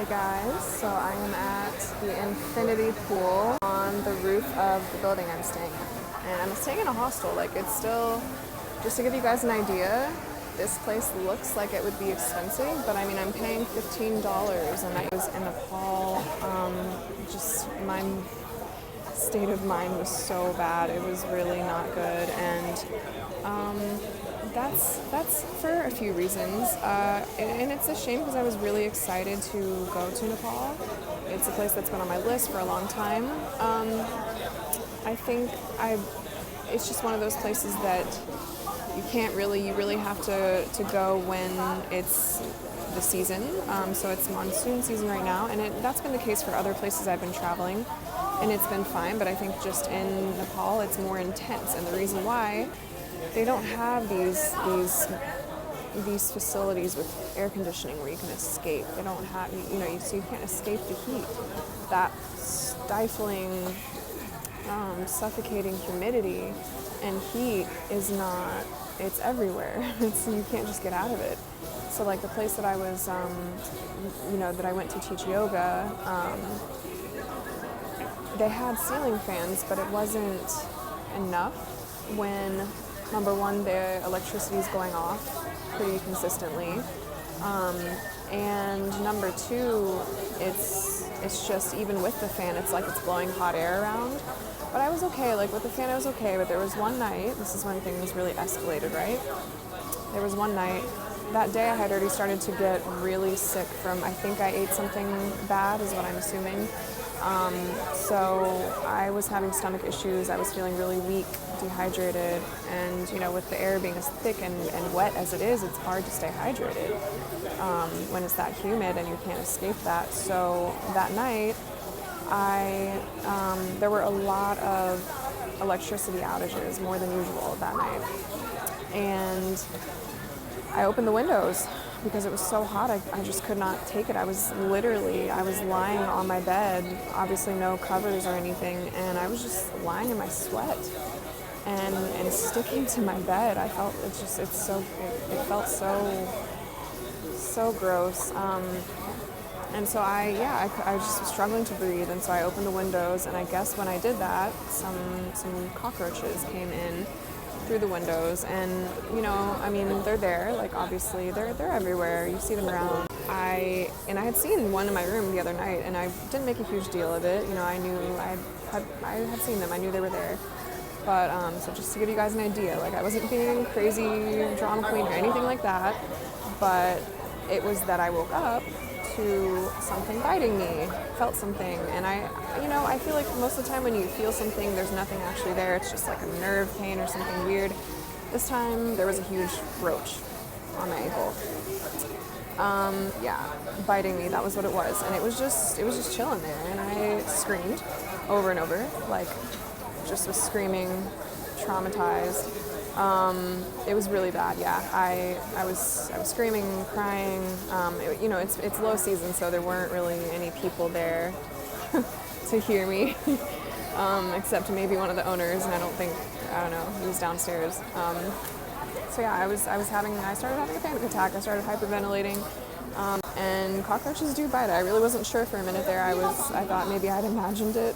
Hey guys, so I am at the infinity pool on the roof of the building I'm staying in. And I'm staying in a hostel, like it's still, just to give you guys an idea, this place looks like it would be expensive, but I mean I'm paying $15 and I was in Nepal, just my state of mind was so bad, it was really not good, and that's for a few reasons, and it's a shame because I was really excited to go to Nepal. It's a place that's been on my list for a long time. I think it's just one of those places that you really have to go when it's the season. So it's monsoon season right now, and that's been the case for other places I've been traveling, and it's been fine, but I think just in Nepal it's more intense, and the reason why, they don't have these facilities with air conditioning where you can escape. They don't have, you can't escape the heat. That stifling, suffocating humidity and heat is not, it's everywhere. You can't just get out of it. So like the place that I was, that I went to teach yoga, they had ceiling fans, but it wasn't enough when, number one, the electricity is going off pretty consistently, and number two, it's just, even with the fan, it's like it's blowing hot air around. But I was okay, like with the fan I was okay, but there was one night, this is when things really escalated, right? There was one night, that day I had already started to get really sick from, I think I ate something bad is what I'm assuming. So I was having stomach issues, I was feeling really weak, dehydrated, and with the air being as thick and wet as it is, it's hard to stay hydrated when it's that humid and you can't escape that. So that night, there were a lot of electricity outages, more than usual that night. And I opened the windows because it was so hot, I just could not take it. I was lying on my bed, obviously no covers or anything, and I was just lying in my sweat and sticking to my bed. I felt it felt so gross. And so I just was struggling to breathe, and so I opened the windows, and I guess when I did that, some cockroaches came in through the windows, and they're there, like obviously they're everywhere, you see them around. I had seen one in my room the other night, and I didn't make a huge deal of it. I knew I had seen them, I knew they were there. But so just to give you guys an idea, like I wasn't being crazy drama queen or anything like that, but it was that I woke up to something biting me, felt something, and I feel like most of the time when you feel something, there's nothing actually there, it's just like a nerve pain or something weird. This time there was a huge roach on my ankle. Biting me, that was what it was, and it was just chilling there, and I screamed over and over, like just was screaming, traumatized. It was really bad, yeah. I was screaming, crying. It's low season, so there weren't really any people there to hear me, except maybe one of the owners, and I don't know, he was downstairs. So yeah, I started having a panic attack. I started hyperventilating, and cockroaches do bite. I really wasn't sure for a minute there. I thought maybe I'd imagined it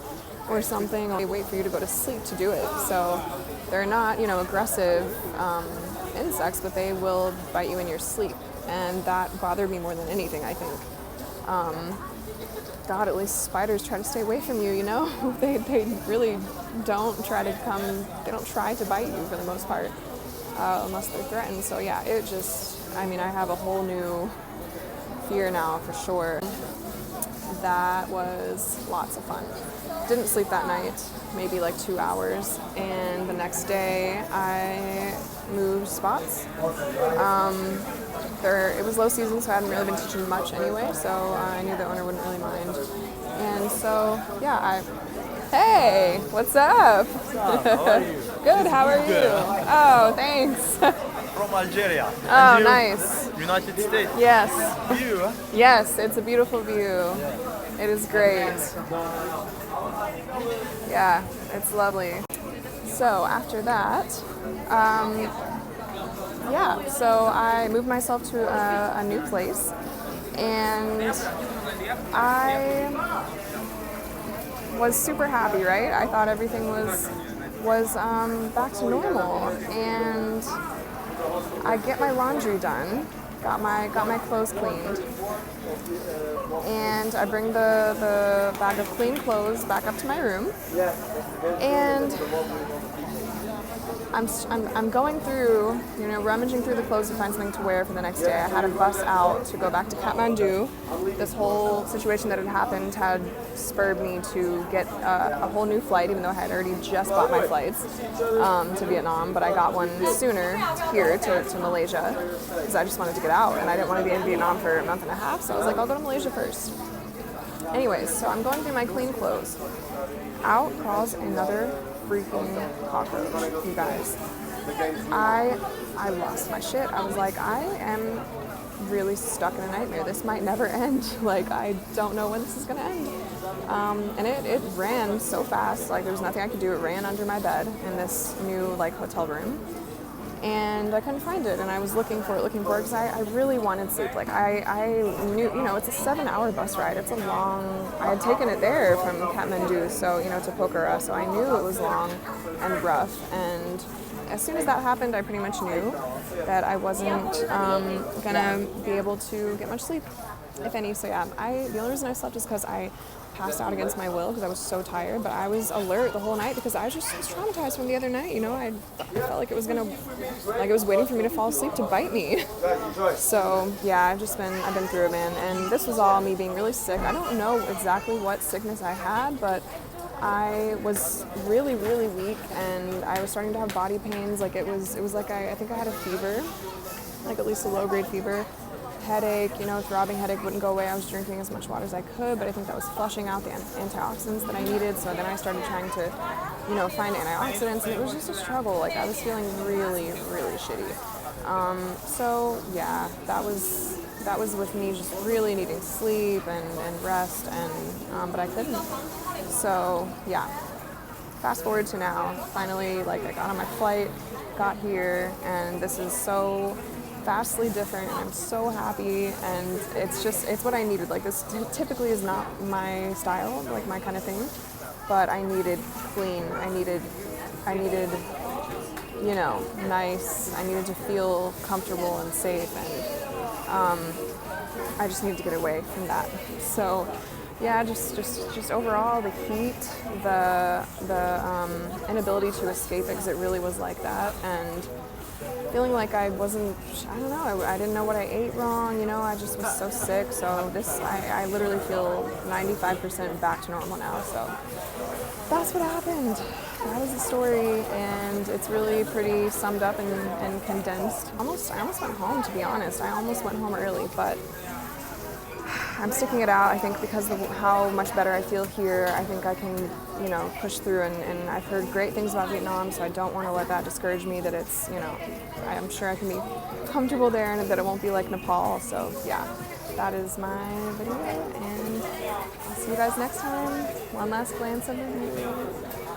or something. They wait for you to go to sleep to do it. So they're not, aggressive insects, but they will bite you in your sleep. And that bothered me more than anything, I think. God, at least spiders try to stay away from you, They really don't try to bite you for the most part, unless they're threatened. So yeah, I have a whole new fear now for sure. That was lots of fun. Didn't sleep that night, maybe like 2 hours, and the next day I moved spots. It was low season, so I hadn't really been teaching much anyway, so I knew the owner wouldn't really mind. And so, yeah, hey, what's up? What's up? How are you? Good, how are you? Good. Oh, thanks. From Algeria. Oh, nice. United States. Yes. View, huh? Yes, it's a beautiful view. It is great. Yeah, it's lovely. So after that, so I moved myself to a new place, and I was super happy, right? I thought everything was back to normal, and I get my laundry done, got my clothes cleaned, and I bring the bag of clean clothes back up to my room, and I'm going through, rummaging through the clothes to find something to wear for the next day. I had a bus out to go back to Kathmandu. This whole situation that had happened had spurred me to get a whole new flight, even though I had already just bought my flights to Vietnam, but I got one sooner here to Malaysia because I just wanted to get out, and I didn't want to be in Vietnam for a month and a half, so I was like, I'll go to Malaysia first. Anyways, so I'm going through my clean clothes. Out crawls another freaking cockroach, you guys. I lost my shit. I was like, I am really stuck in a nightmare. This might never end. Like, I don't know when this is gonna end. And it ran so fast. Like, there was nothing I could do. It ran under my bed in this new hotel room, and I couldn't find it. And I was looking for it because I really wanted sleep. Like, I knew, it's a 7-hour bus ride. It's a long. I had taken it there from Kathmandu, so to Pokhara, so I knew it was long and rough. And as soon as that happened, I pretty much knew that I wasn't gonna be able to get much sleep, if any. So yeah, the only reason I slept is because I passed out against my will because I was so tired, but I was alert the whole night because I was just traumatized from the other night. I felt like it was it was waiting for me to fall asleep to bite me. So yeah, I've been through it, man. And this was all me being really sick. I don't know exactly what sickness I had, but I was really, really weak, and I was starting to have body pains. Like it was like I think I had a fever, like at least a low-grade fever. Headache, throbbing headache wouldn't go away. I was drinking as much water as I could, but I think that was flushing out the antioxidants that I needed. So then I started trying to, find antioxidants, and it was just a struggle. Like I was feeling really, really shitty. So yeah, that was with me just really needing sleep and rest, and but I couldn't. So yeah, fast forward to now. Finally, I got on my flight, got here, and this is so vastly different, and I'm so happy, and it's what I needed. Like, this typically is not my style, like my kind of thing, but I needed clean, I needed nice, I needed to feel comfortable and safe, and I just needed to get away from that. So yeah, just overall, the heat, the inability to escape it, because it really was like that, and feeling like I didn't know what I ate wrong, I just was so sick. So I literally feel 95% back to normal now. So that's what happened. That was the story, and it's really pretty summed up and condensed. I almost went home, to be honest. I almost went home early, but I'm sticking it out. I think because of how much better I feel here, I think I can, push through, and I've heard great things about Vietnam, so I don't want to let that discourage me, that it's, I'm sure I can be comfortable there, and that it won't be like Nepal. So yeah, that is my video, and I'll see you guys next time. One last glance of the view.